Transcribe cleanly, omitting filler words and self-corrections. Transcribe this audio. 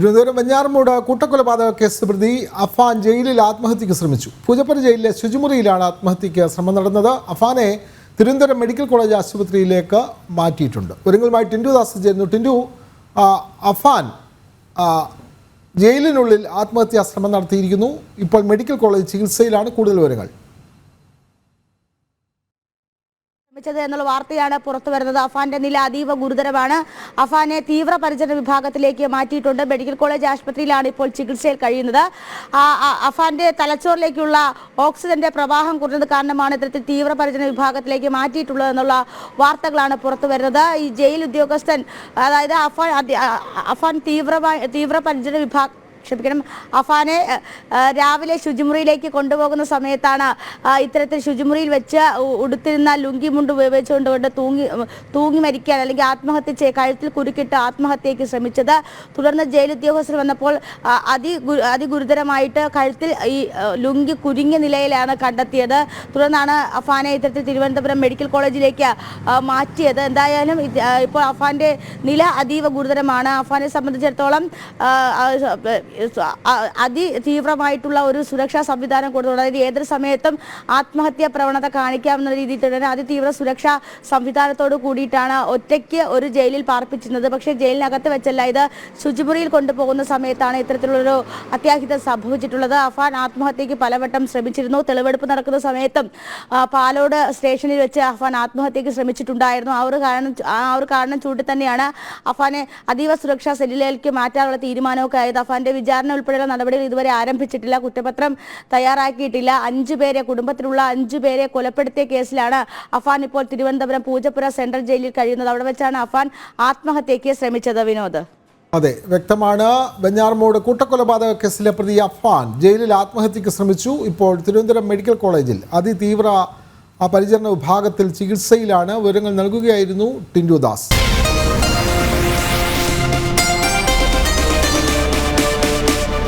Thiruvananthapuram Venjaramoodu കൂട്ടക്കൊലപാതക case പ്രതി അഫാൻ ജയിലിൽ ആത്മഹത്യക്ക് ശ്രമിച്ചു. പൂജപ്പുര ജയിലിലെ ശുചിമുറിയിലാണ് ആത്മഹത്യക്ക് ശ്രമം നടന്നത്. അഫാനെ തിരുവനന്തപുരം മെഡിക്കൽ കോളേജ് ആശുപത്രിയിലേക്ക് മാറ്റിയിട്ടുണ്ട്. വിവരങ്ങളുമായി ടിൻഡു ദാസ് ചേരുന്നു. ടിൻഡു, അഫാൻ ജയിലിനുള്ളിൽ ആത്മഹത്യാ ശ്രമം നടത്തിയിരിക്കുന്നു. ഇപ്പോൾ മെഡിക്കൽ കോളേജ് ചികിത്സയിലാണ്. കൂടുതൽ വിവരങ്ങൾ. എന്നുള്ള വാർത്തയാണ് പുറത്തു വരുന്നത്. അഫാന്റെ നില അതീവ ഗുരുതരമാണ്. അഫാനെ തീവ്രപരിചരണ വിഭാഗത്തിലേക്ക് മാറ്റിയിട്ടുണ്ട്. മെഡിക്കൽ കോളേജ് ആശുപത്രിയിലാണ് ഇപ്പോൾ ചികിത്സയിൽ കഴിയുന്നത്. അഫാന്റെ തലച്ചോറിലേക്കുള്ള ഓക്സിജന്റെ പ്രവാഹം കുറഞ്ഞത് കാരണമാണ് ഇത്തരത്തിൽ തീവ്രപരിചരണ വിഭാഗത്തിലേക്ക് മാറ്റിയിട്ടുള്ളത് എന്നുള്ള വാർത്തകളാണ് പുറത്തു വരുന്നത്. ഈ ജയിൽ ഉദ്യോഗസ്ഥൻ, അതായത് അഫാൻ തീവ്രപരിചരണ വിഭാഗം അഫാനെ രാവിലെ ശുചിമുറിയിലേക്ക് കൊണ്ടുപോകുന്ന സമയത്താണ് ഇത്തരത്തിൽ ശുചിമുറിയിൽ വെച്ച് ഉടുത്തിരുന്ന ലുങ്കി മുണ്ട് വെച്ചുകൊണ്ട് തൂങ്ങി മരിക്കാൻ അല്ലെങ്കിൽ ആത്മഹത്യ കഴുത്തിൽ കുരുക്കിട്ട് ആത്മഹത്യയ്ക്ക് ശ്രമിച്ചത്. തുടർന്ന് ജയിൽ ഉദ്യോഗസ്ഥർ വന്നപ്പോൾ അതിഗുരുതരമായിട്ട് കഴുത്തിൽ ഈ ലുങ്കി കുരുങ്ങിയ നിലയിലാണ് കണ്ടെത്തിയത്. തുടർന്നാണ് അഫാനെ ഇത്തരത്തിൽ തിരുവനന്തപുരം മെഡിക്കൽ കോളേജിലേക്ക് മാറ്റിയത്. എന്തായാലും ഇപ്പോൾ അഫാന്റെ നില അതീവ ഗുരുതരമാണ്. അഫാനെ സംബന്ധിച്ചിടത്തോളം അതിതീവ്രമായിട്ടുള്ള ഒരു സുരക്ഷാ സംവിധാനം കൊടുത്തുകൊണ്ട്, അതായത് ഏതൊരു സമയത്തും ആത്മഹത്യാ പ്രവണത കാണിക്കാവുന്ന രീതിയിൽ തന്നെ അതിതീവ്ര സുരക്ഷാ സംവിധാനത്തോട് കൂടിയിട്ടാണ് ഒറ്റയ്ക്ക് ഒരു ജയിലിൽ പാർപ്പിച്ചിരുന്നത്. പക്ഷേ ജയിലിനകത്ത് വെച്ചല്ല, ഇത് ശുചിമുറിയിൽ കൊണ്ടുപോകുന്ന സമയത്താണ് ഇത്തരത്തിലുള്ളൊരു അത്യാഹിതം സംഭവിച്ചിട്ടുള്ളത്. അഫാൻ ആത്മഹത്യയ്ക്ക് പലവട്ടം ശ്രമിച്ചിരുന്നു. തെളിവെടുപ്പ് നടക്കുന്ന സമയത്തും പാലോട് സ്റ്റേഷനിൽ വെച്ച് അഫാൻ ആത്മഹത്യയ്ക്ക് ശ്രമിച്ചിട്ടുണ്ടായിരുന്നു. ആ ഒരു കാരണം ചൂണ്ടി തന്നെയാണ് അഫാനെ അതീവ സുരക്ഷാ സെല്ലിലേക്ക് മാറ്റാനുള്ള തീരുമാനമൊക്കെ ആയത്. അഫാന്റെ വിചാരണ ഉൾപ്പെടെയുള്ള നടപടികൾ ഇതുവരെ ആരംഭിച്ചിട്ടില്ല. കുറ്റപത്രം തയ്യാറാക്കിയിട്ടില്ല. 5 പേരെ, കുടുംബത്തിലുള്ള 5 പേരെ കൊലപ്പെടുത്തിയ കേസിലാണ് അഫാൻ ഇപ്പോൾ തിരുവനന്തപുരം പൂജപ്പുര സെൻട്രൽ ജയിലിൽ കഴിയുന്നത്. അവിടെ വെച്ചാണ് അഫാൻ ആത്മഹത്യയ്ക്ക് ശ്രമിച്ചത്. വിനോദ്, അതെ, വ്യക്തമാണ്. വെഞ്ഞാറമൂട് കൂട്ടക്കൊലപാതക കേസിലെ പ്രതി അഫാൻ ജയിലിൽ ആത്മഹത്യക്ക് ശ്രമിച്ചു. ഇപ്പോൾ തിരുവനന്തപുരം മെഡിക്കൽ കോളേജിൽ അതിതീവ്ര പരിചരണ വിഭാഗത്തിൽ ചികിത്സയിലാണ്. വിവരങ്ങൾ നൽകുകയായിരുന്നു ടിൻഡു ദാസ്.